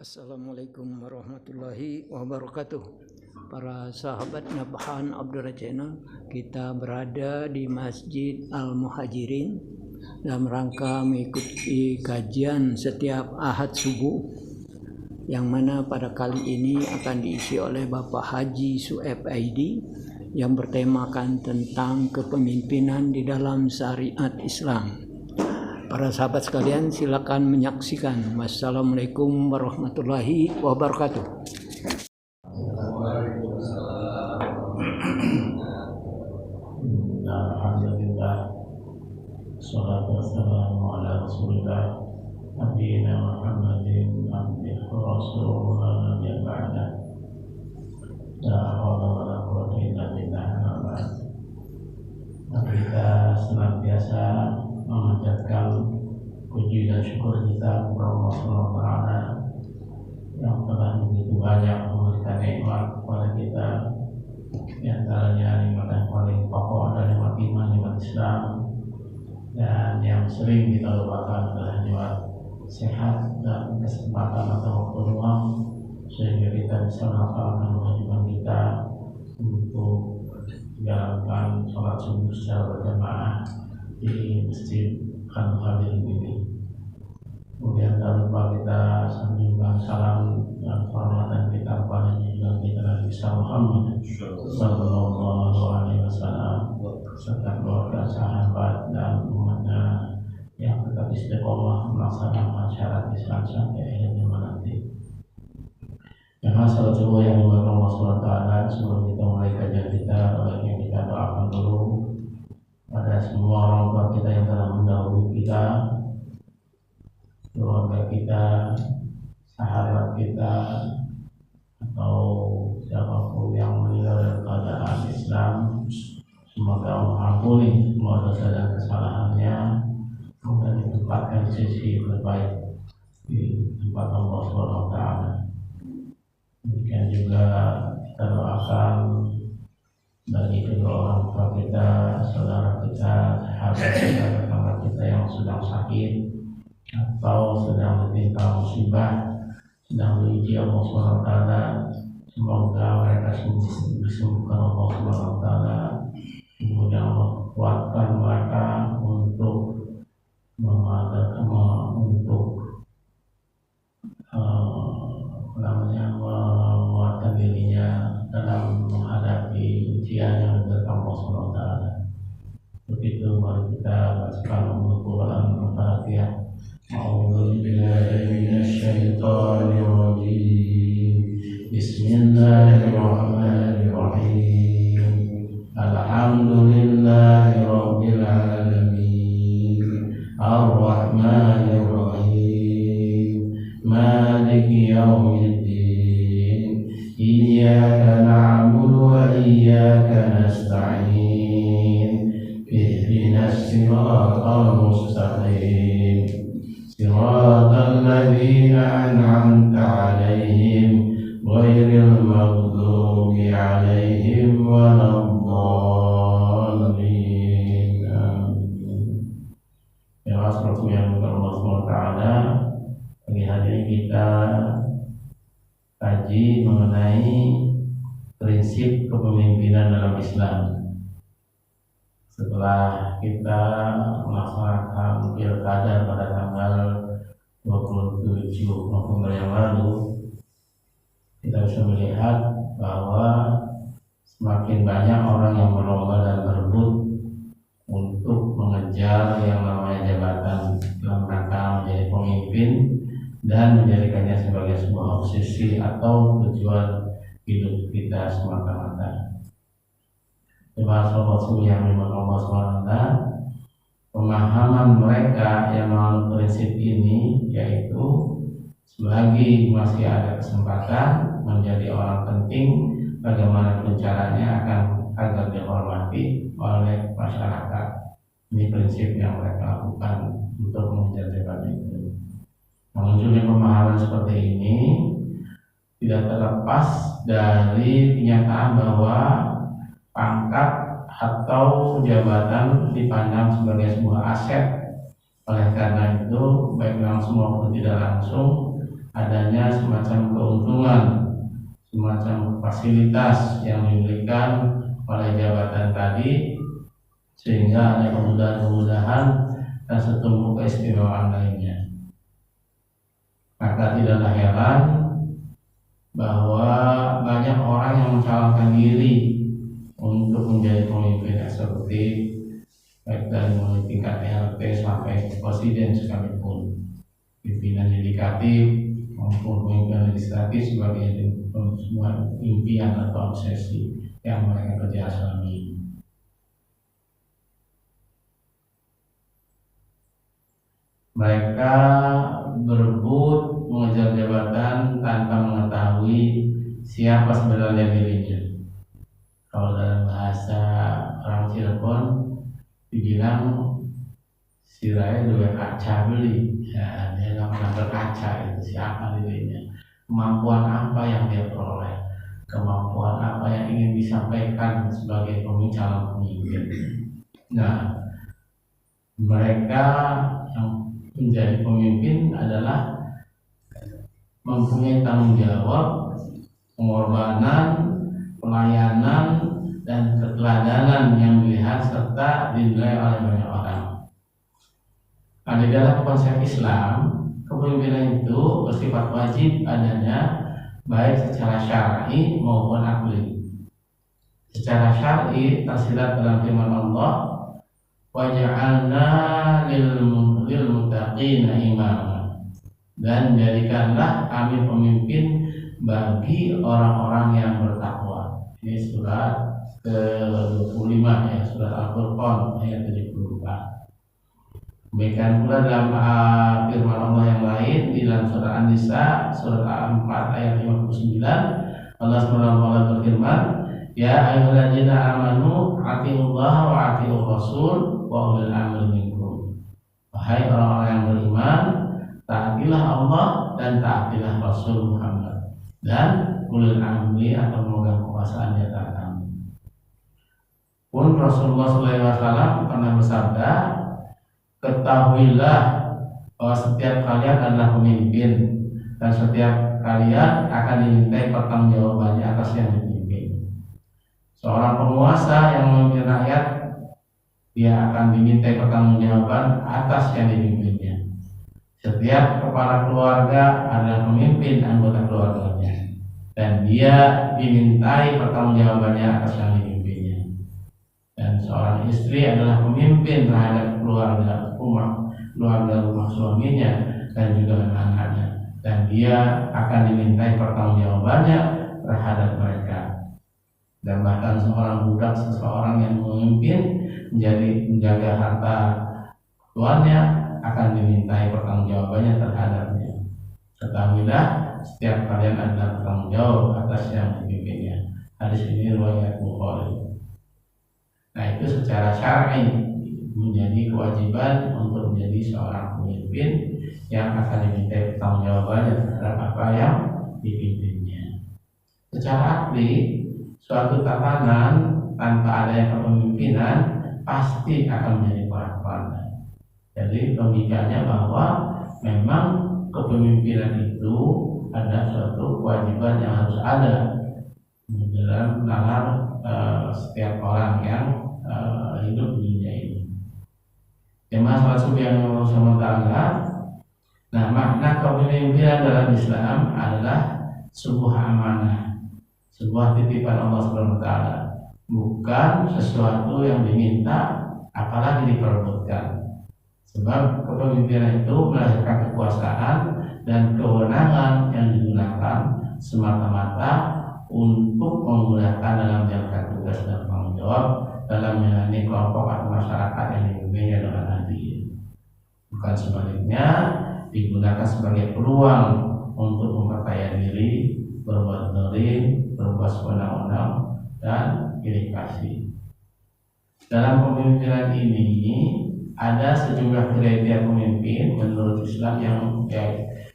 Assalamualaikum warahmatullahi wabarakatuh. Para sahabat Nabhan Abdurrah Channel, kita berada di Masjid Al-Muhajirin dalam rangka mengikuti kajian setiap Ahad subuh, yang mana pada kali ini akan diisi oleh Bapak Haji Sueb Aidi yang bertemakan tentang kepemimpinan di dalam syariat Islam. Para sahabat sekalian, silakan menyaksikan. Wassalamualaikum warahmatullahi wabarakatuh. Alhamdulillah, salatu wassalamu ala rasulillah nabiyina Muhammadin abdihi wa rasuluhu la nabiyya ba'dah. La haula wa la quwwata illa billah. Kita senantiasa memanjatkan puji dan syukur kita kepada Allah Subhanahu wa taala yang telah begitu banyak memberikan nikmat kepada kita, di antaranya nikmat yang paling pokok adalah nikmat iman, nikmat Islam, dan yang sering kita lupakan adalah nikmat sehat dan kesempatan atau waktu luang, sehingga kita bisa melaksanakan kewajiban kita untuk menjalankan sholat subuh secara berjamaah di Masjid Al-Muhajirin ini. Kemudian tak lupa kita sanjungkan salam dan penghormatan kita kepada junjungan kita Nabi Muhammad sallallahu alaihi wasallam serta keluarga, sahabat dan umatnya yang tetap istiqomah melaksanakan syarat Islam sampai akhir zaman nanti. Yang salat subuh yang dimaksud Allah SWT, sebelum kita mulai kajian kita, yang kita doakan dulu pada semua orang tua kita yang telah mendahului kita, keluarga kita, sahabat kita, atau siapapun yang meninggal dalam keadaan Islam. Semoga Allah ampuni semua dosa dan kesalahannya, kemudian ditempatkan sisi terbaik di tempat Allah SWT. Demikian juga kita doakan bagi kedua orang tua kita, saudara kita, sahabat kita, tetangga kita yang sedang sakit atau sedang ditimpa musibah, sedang diuji Allah SWT. Semoga mereka disembuhkan Allah SWT. Kemudian Allah kuatkan mereka untuk menguatkan dirinya dalam menghadapi ujian yang dari Allah SWT. Begitu mari kita bacakan Al-Quran Al-Fatihah. A'udzu billahi minasyaitonir rajim. Bismillahirrahmanirrahim. Alhamdulillahi rabbil alamin. Ar-Rahmanir Rahim. Maliki yaumiddin. Iyyaka na'budu wa iyyaka nasta'in. Ihdinas siratal mustaqim. Siratal ladzina an'amta 'alaihim ghairil maghdubi 'alaihim waladdallin. Amin. Ya Rasulullah yang Allah SWT, pagi hari ini kita kaji mengenai prinsip kepemimpinan dalam Islam. Setelah kita melaksanakan pilkada pada tanggal 27 November yang lalu, kita bisa melihat bahwa semakin banyak orang yang berlomba dan berebut untuk mengejar yang namanya jabatan dalam rangka menjadi pemimpin dan menjadikannya sebagai sebuah obsesi atau tujuan hidup kita semata-mata. Jemaah sholat yang dimaksud Allah SWT, pemahaman mereka yang menganut prinsip ini yaitu selagi masih ada kesempatan menjadi orang penting, bagaimanapun caranya agar dihormati oleh masyarakat. Ini prinsip yang mereka lakukan untuk mengejar jabatan itu. Munculnya pemahaman seperti ini tidak terlepas dari kenyataan bahwa pangkat atau jabatan dipandang sebagai sebuah aset. Oleh karena itu, baik langsung maupun tidak langsung, adanya semacam keuntungan, semacam fasilitas yang diberikan oleh jabatan tadi, sehingga ada kemudahan-kemudahan dan setumpuk keistimewaan lainnya. Maka tidaklah heran bahwa banyak orang yang mencalonkan diri untuk menjadi pemimpin eksekutif, baik dari mulai tingkat RT sampai presiden sekalipun, pimpinan yudikatif maupun pemimpin legislatif sebagai semua impian atau obsesi yang mereka kerja selama ini. Mereka berebut mengejar jabatan tanpa mengetahui siapa sebenarnya dirinya. Kalau dalam bahasa orang Cirebon dibilang siraya dua kaca beli, ya, dia nggak pernah berkaca itu siapa dirinya, kemampuan apa yang dia peroleh, kemampuan apa yang ingin disampaikan sebagai calon pemimpin. Nah, mereka yang menjadi pemimpin adalah mempunyai tanggung jawab, pengorbanan, pelayanan, dan keteladanan yang dilihat serta dinilai oleh banyak orang. Nah, di dalam konsep Islam, kepemimpinan itu bersifat wajib adanya baik secara syar'i maupun akli. Secara syar'i tersirat dalam firman Allah, waj'alna lil muttaqina imama, dan jadikanlah kami pemimpin bagi orang-orang yang bertakwa. Ini surat ke-25 ya, surat Al-Furqan ayat 74. Demikian pula dalam firman Allah yang lain di dalam surat An-Nisa surat 4 ayat 59, Allah SWT berfirman, ya ayyuhalladzina amanu atiullaha wa atiur rasul wa ulil amri minkum. Wahai orang-orang yang beriman, taatilah Allah dan taatilah Rasul Muhammad dan ulil amri atau pemegang kekuasaan di antara kamu. Pun Rasulullah SAW pernah bersabda, ketahuilah bahwa setiap kalian adalah pemimpin dan setiap kalian akan dimintai pertanggungjawabannya atas yang dipimpin. Seorang penguasa yang memimpin rakyat, dia akan dimintai pertanggungjawaban atas yang dipimpinnya. Setiap kepala keluarga adalah pemimpin anggota keluarganya, dan dia dimintai pertanggungjawabannya atas yang dipimpinnya. Dan seorang istri adalah pemimpin terhadap keluarga rumah suaminya dan juga anak-anaknya, dan dia akan dimintai pertanggungjawabannya terhadap mereka. Dan bahkan seorang budak, seseorang yang memimpin menjaga harta tuannya, akan dimintai pertanggungjawabannya terhadapnya. Ketahuilah setiap kalian adalah bertanggung jawab atas yang dipimpinnya. Hadis ini riwayat Bukhari. Nah, itu secara syar'i menjadi kewajiban untuk menjadi seorang pemimpin yang akan dimintai pertanggungjawabannya terhadap apa yang dipimpinnya. Secara akli, suatu tatanan tanpa adanya kepemimpinan pasti akan menjadi porak-poranda. Jadi logikanya bahwa memang kepemimpinan itu ada suatu kewajiban yang harus ada di dalam nalar setiap orang yang hidup di dunia ini. Jemaah salat yang Allah SWT. Nah, makna kepemimpinan dalam Islam adalah sebuah amanah, sebuah titipan Allah SWT, bukan sesuatu yang diminta apalagi diperebutkan. Sebab kepemimpinan itu melahirkan kekuasaan dan kewenangan yang digunakan semata-mata untuk menggunakan dalam menjalankan tugas dan tanggung jawab dalam melayani kelompok atau masyarakat yang dipimpinnya dengan adil. Bukan sebaliknya, digunakan sebagai peluang untuk memperkaya diri, berbuat zalim, berbuat sewenang-wenang, dan pilih kasih. Dalam kepemimpinan ini ada sejumlah kriteria pemimpin menurut Islam yang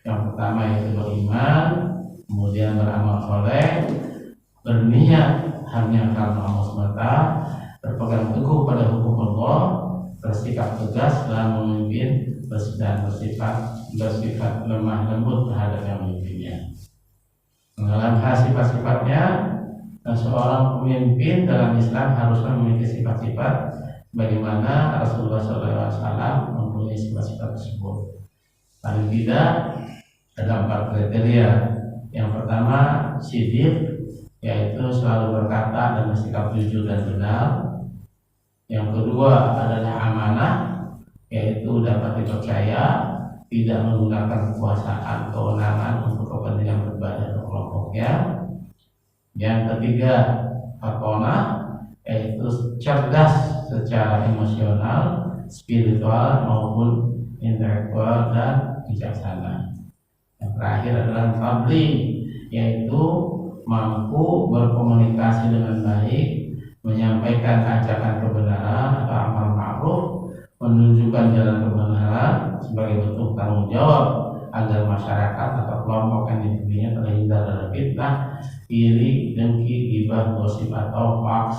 pertama yaitu beriman, kemudian beramal soleh, berniat hanya karena Allah semata, berpegang teguh pada hukum Allah, bersikap tegas dalam memimpin, dan bersifat lemah lembut terhadap yang Dalam hal sifat-sifatnya, seorang pemimpin dalam Islam harusnya memiliki sifat-sifat bagaimana Rasulullah SAW mempunyai sifat-sifat tersebut. Paling tidak ada 4 kriteria. Yang pertama, siddiq, yaitu selalu berkata dan bersikap jujur dan benar. Yang kedua adalah amanah, yaitu dapat dipercaya, tidak menggunakan kekuasaan kewenangan untuk kepentingan pribadi atau kelompoknya. Yang ketiga, fatonah, yaitu cerdas secara emosional, spiritual maupun intelektual dan bijaksana. Yang terakhir adalah fadli, yaitu mampu berkomunikasi dengan baik, menyampaikan ajakan kebenaran atau amar ma'ruf, menunjukkan jalan kebenaran sebagai bentuk tanggung jawab agar masyarakat atau kelompok yang dipilihnya terhindar dari fitnah, iri, dengki, ghibah, gosip atau hoax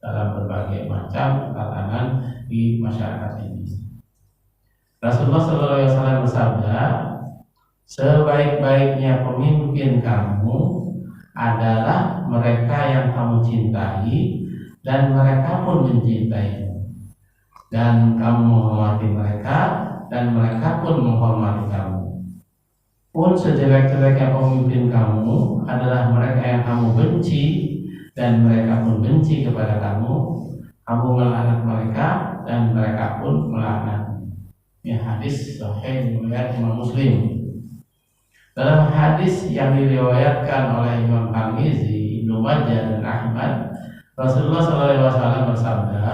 dalam berbagai macam tatanan di masyarakat ini. Rasulullah SAW bersabda, sebaik-baiknya pemimpin kamu adalah mereka yang kamu cintai dan mereka pun mencintaimu, dan kamu menghormati mereka dan mereka pun menghormati kamu. Pun sejelek-jeleknya pemimpin kamu adalah mereka yang kamu benci dan mereka pun benci kepada kamu. Kamu melaknat mereka dan mereka pun melaknatmu. Ini hadis sahih riwayat Imam Muslim. Dalam hadis yang diriwayatkan oleh Imam Tirmidzi, Ibnu Majah dan Ahmad, Rasulullah SAW bersabda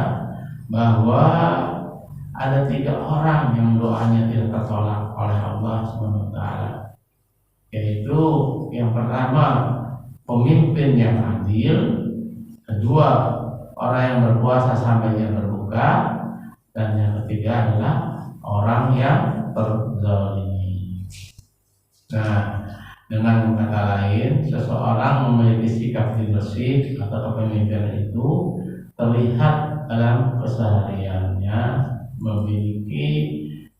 bahwa ada 3 orang yang doanya tidak tertolak oleh Allah SWT, yaitu yang pertama pemimpin yang adil, kedua orang yang berpuasa sampai dia berbuka, dan yang ketiga adalah orang yang terzalimi. Nah, dengan kata lain, seseorang memiliki sikap leadership atau kepemimpinan itu terlihat dalam kesehariannya, memiliki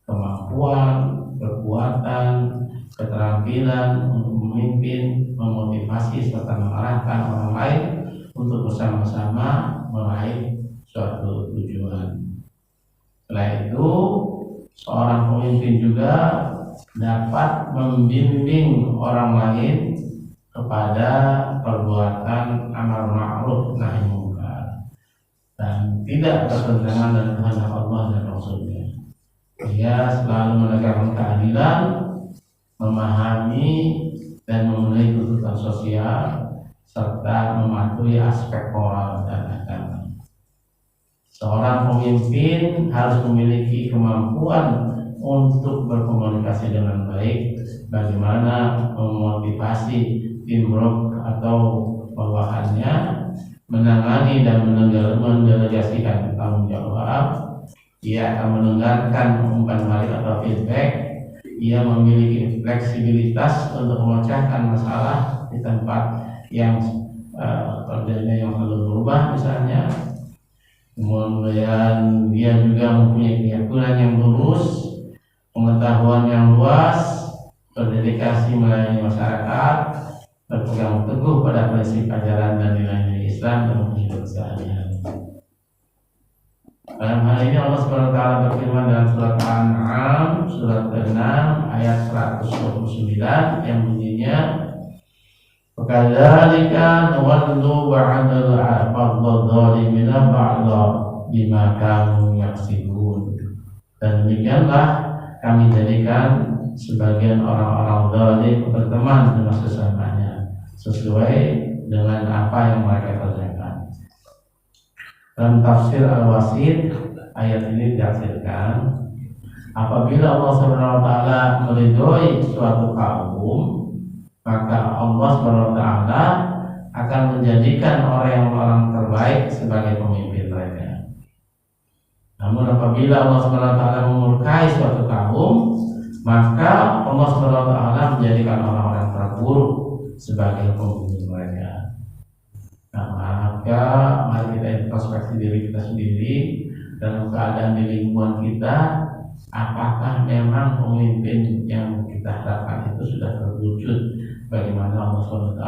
kemampuan, kekuatan, keterampilan untuk memimpin, memotivasi serta mengarahkan orang lain untuk bersama-sama meraih suatu tujuan. Selain itu, seorang pemimpin juga dapat membimbing orang lain kepada perbuatan amar ma'ruf nahi munkar dan tidak bertentangan dengan kehendak Allah dan Rasulnya. Dia selalu menegakkan keadilan, memahami dan memenuhi tuntutan sosial, serta mematuhi aspek moral dan agama. Seorang pemimpin harus memiliki kemampuan untuk berkomunikasi dengan baik, bagaimana memotivasi teamwork atau bawahannya, menangani dan mendelegasikan tanggung jawab. Ia akan mendengarkan umpan balik atau feedback. Ia memiliki fleksibilitas untuk memecahkan masalah di tempat yang kerjanya yang perlu berubah misalnya. Kemudian dia juga mempunyai keyakinan yang lurus, pengetahuan yang luas, berdedikasi melayani masyarakat, berpegang teguh pada prinsip ajaran dan nilai-nilai Islam dalam hidup sehari-hari. Dalam hal ini Allah SWT berfirman dalam surat Al-An'am surat ke-6 ayat 129 yang bunyinya, "Fakadzalika nuwallu ba'dal 'adh-dhalimina ba'dha bima kanu yaksibun." Dan demikianlah kami jadikan sebagian orang-orang zalim berteman dengan sesamanya sesuai dengan apa yang mereka kerjakan. Dalam tafsir Al-Wasit, ayat ini ditafsirkan, apabila Allah SWT meridhoi suatu kaum, maka Allah SWT akan menjadikan orang-orang terbaik sebagai pemimpin mereka. Namun apabila Allah SWT memurkai suatu kaum, maka Allah SWT menjadikan orang-orang terburuk sebagai pemimpin mereka. Nah, maka mari kita introspeksi diri kita sendiri dalam keadaan di lingkungan kita. Apakah memang pemimpin yang kita harapkan itu sudah terwujud bagaimana Allah SWT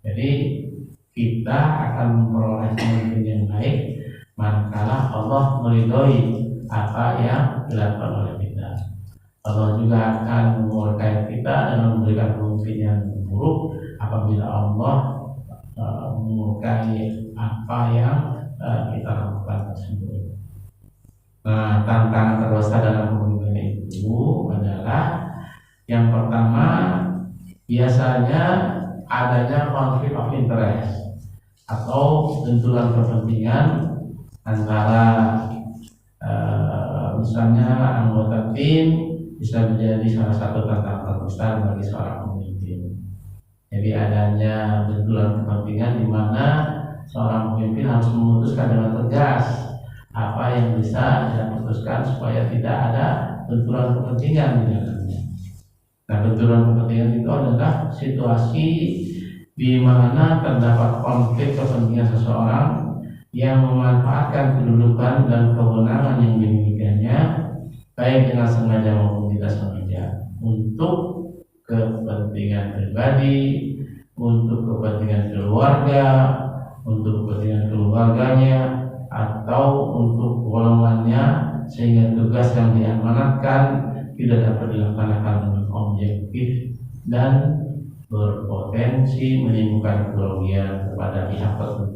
Jadi kita akan memperoleh pemimpin yang baik manakala Allah meridhoi apa yang dilakukan oleh kita. Allah juga akan memurkai kita dan memberikan pemimpin yang buruk apabila Allah memurkai apa yang kita lakukan tersebut. Nah, tantangan terbesar dalam pemimpin itu adalah yang pertama, biasanya adanya konflik of interest atau benturan kepentingan antara misalnya anggota tim bisa menjadi salah satu tantangan terbesar bagi seorang pemimpin. Jadi adanya benturan kepentingan di mana seorang pemimpin harus memutuskan dengan tegas apa yang bisa dia putuskan supaya tidak ada benturan kepentingan di dalamnya. Nah, benturan kepentingan itu adalah situasi di mana terdapat konflik kepentingan seseorang yang memanfaatkan kedudukan dan kewenangan yang dimilikinya, baik dengan sengaja maupun tidak sengaja, untuk kepentingan pribadi, untuk kepentingan keluarga, untuk kepentingan keluarganya, atau untuk golongannya, sehingga tugas yang diamanatkan tidak dapat dilaksanakan dengan objektif dan berpotensi menimbulkan kerugian kepada pihak tertentu.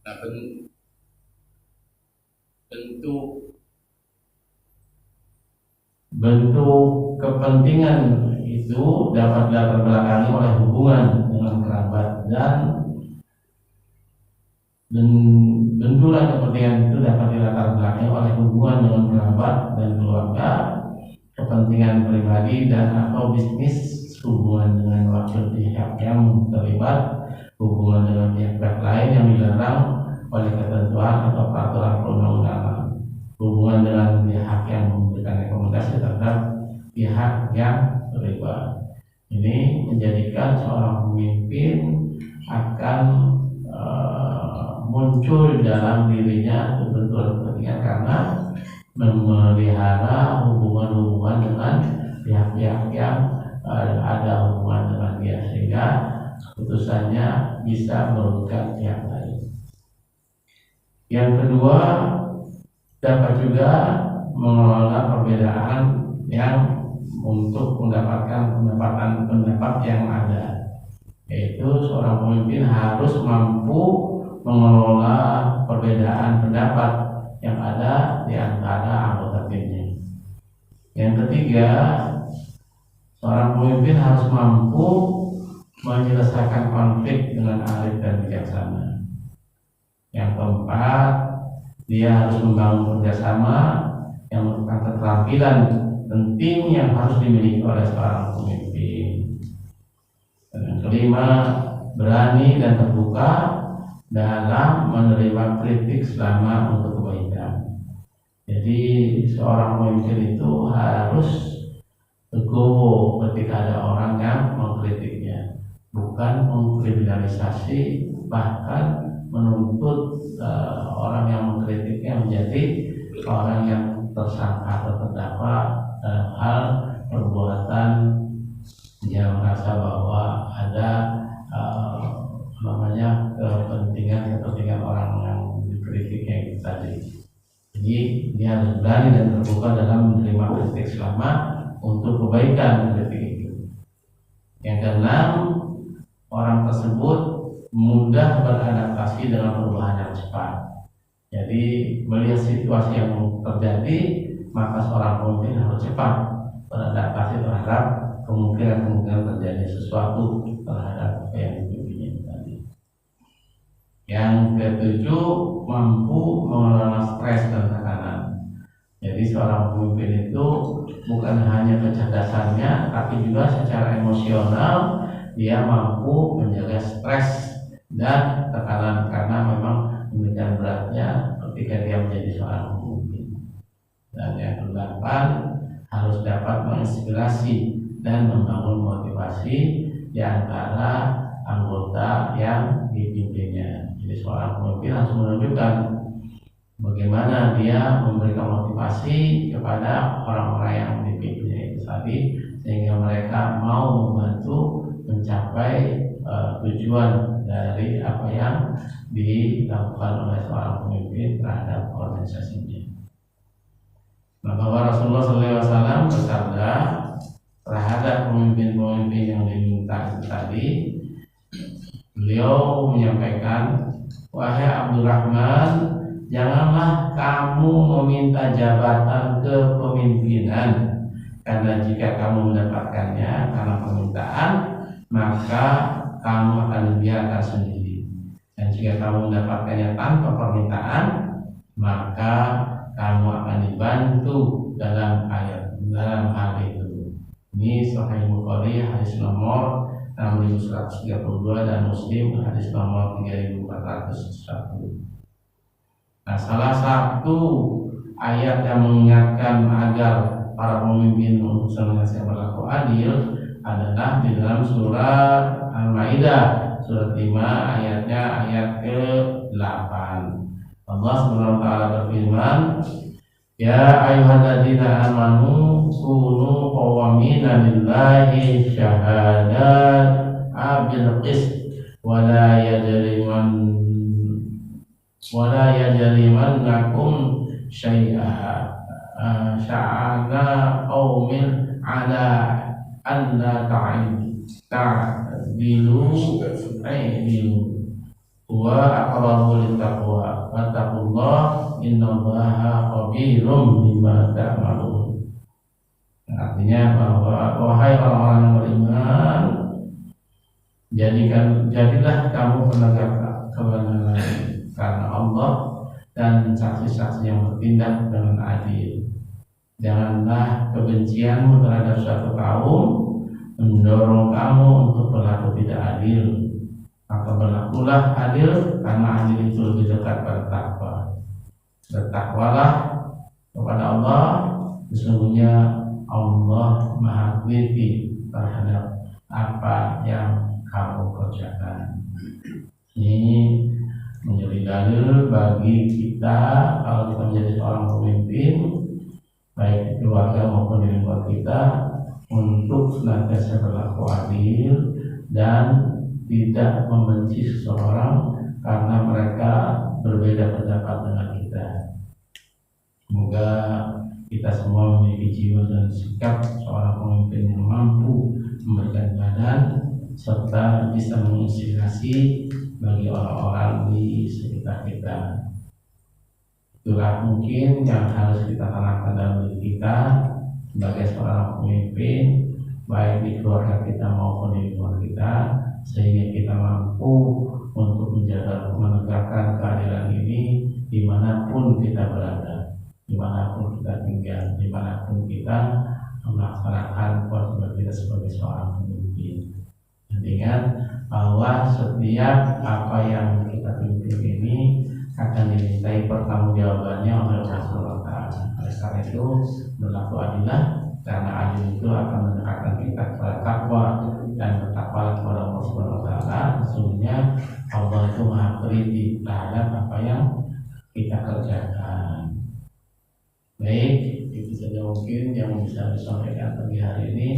Nah, bentuk kepentingan itu dapat dilatar belakangi oleh hubungan dengan kerabat, dan benturan kepentingan itu dapat dilatar belakangi oleh hubungan dengan kerabat dan keluarga, kepentingan pribadi dan atau bisnis, hubungan dengan wakil pihak yang terlibat, hubungan dengan pihak lain yang dilarang oleh ketentuan atau peraturan perundang-undangan, hubungan dengan pihak yang memberikan rekomendasi terhadap pihak yang terlibat. Ini menjadikan seorang pemimpin akan muncul dalam dirinya benturan kepentingan karena memelihara hubungan-hubungan dengan pihak-pihak yang ada hubungan dengan dia, sehingga keputusannya bisa merugikan pihak lain. Yang kedua, dapat juga mengelola perbedaan yang untuk mendapatkan pendapat yang ada, yaitu seorang pemimpin harus mampu mengelola perbedaan pendapat yang ada di antara anggota timnya. Yang ketiga, seorang pemimpin harus mampu menyelesaikan konflik dengan arif dan bijaksana. Yang keempat, dia harus membangun kerjasama yang merupakan keterampilan penting yang harus dimiliki oleh seorang pemimpin. Dan yang kelima, berani dan terbuka dalam menerima kritik selama untuk kebaikan. Jadi seorang pemimpin itu harus legowo ketika ada orang yang mengkritiknya, bukan mengkriminalisasi, bahkan menuntut orang yang mengkritiknya menjadi orang yang tersangka atau terdakwa dalam hal perbuatan yang merasa bahwa ada kepentingan orang yang dikritiknya itu tadi. Jadi dia harus berani dan terbuka dalam menerima kritik selama untuk kebaikan kritik itu. Yang keenam, orang tersebut mudah beradaptasi dengan perubahan yang cepat. Jadi melihat situasi yang terjadi, maka seorang pemimpin harus cepat beradaptasi terhadap kemungkinan terjadi sesuatu terhadap apa yang dipimpinnya tadi. Yang ketujuh, mampu mengelola stres dan tekanan. Jadi seorang pemimpin itu bukan hanya kecerdasannya, tapi juga secara emosional dia mampu menjaga stres dan tekanan, karena memang demikian beratnya ketika dia menjadi seorang pemimpin. Dan yang kedelapan, harus dapat menginspirasi dan membangun motivasi di antara anggota yang dipimpinnya. Jadi seorang pemimpin harus menunjukkan bagaimana dia memberikan motivasi kepada orang-orang yang dipimpinnya itu tadi, sehingga mereka mau membantu mencapai tujuan dari apa yang dilakukan oleh seorang pemimpin terhadap organisasinya. Bahwa Rasulullah SAW bersabda terhadap pemimpin-pemimpin yang diminta itu tadi, beliau menyampaikan, wahai Abdurrahman, janganlah kamu meminta jabatan kepemimpinan, karena jika kamu mendapatkannya karena permintaan, maka kamu akan dibiarkan sendiri. Dan jika kamu mendapatkannya tanpa permintaan, maka kamu akan dibantu dalam hal itu. Ini Sahih Bukhari hadis nomor 6132 dan Muslim hadis nomor 3401. Nah, salah satu ayat yang mengingatkan agar para pemimpin untuk senantiasa berlaku adil adalah di dalam surat Al-Maidah surat 5 ayatnya ayat ke-8. Allah Subhanahu wa taala berfirman, ya ayyuhalladzina amanu kunu qawwamina lillahi syahadat bil qist wa la yajrimannakum sya'ana qaumin ala anna ta'dilu wa aqrabu littaqwa wattaqullah innallaha khabirum bima ta'malun. Artinya bahwa wahai orang-orang yang beriman, jadilah kamu penegak kebenaran karena Allah dan saksi-saksi yang bertindak dengan adil. Janganlah kebencianmu terhadap suatu kaum mendorong kamu untuk berlaku tidak adil. Maka berlakulah adil, karena adil itu lebih dekat pada takwa. Bertakwalah kepada Allah, sesungguhnya Allah Maha Teliti terhadap apa yang kamu kerjakan. Ini menjadi dalil bagi kita kalau kita menjadi seorang pemimpin, baik di keluarga maupun di lingkungan kita, untuk senantiasa berlaku adil dan tidak membenci seseorang karena mereka berbeda pendapat dengan kita. Semoga kita semua memiliki jiwa dan sikap seorang pemimpin yang mampu memberikan badan serta bisa menginspirasi bagi orang-orang di sekitar kita. Itulah mungkin yang harus kita tanamkan dalam diri kita sebagai seorang pemimpin, baik di keluarga kita maupun di lingkungan kita, sehingga kita mampu untuk menegakkan keadilan ini dimanapun kita berada, dimanapun kita tinggal, dimanapun kita melaksanakan kewajiban kita sebagai seorang pemimpin. Dan ingat bahwa setiap apa yang kita pimpin ini akan dimintai pertanggungjawabannya oleh Allah Subhanahu wa taala. Oleh karena itu berlaku adillah, karena adil itu akan mendekatkan kita kepada takwa, dan bertakwalah kepada Allah Subhanahu wa taala. Sesungguhnya Allah itu Maha Teliti terhadap apa yang kita kerjakan. Baik, itu saja mungkin yang bisa disampaikan pagi hari ini.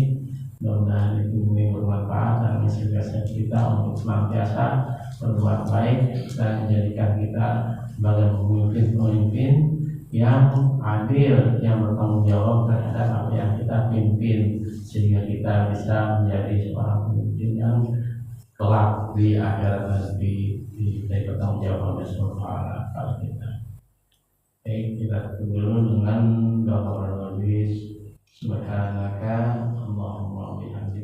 Mudah-mudahan itu bermanfaat dan menginspirasi kita untuk senantiasa berbuat baik dan menjadikan kita sebagai pemimpin-pemimpin yang adil, yang bertanggung jawab terhadap apa yang kita pimpin, sehingga kita bisa menjadi seorang pemimpin yang kelak di akhirat nanti diberi bertanggung jawab oleh Subhanahu kita. Baik, kita tutup dulu dengan doa Subhanaka Allahumma bihamdika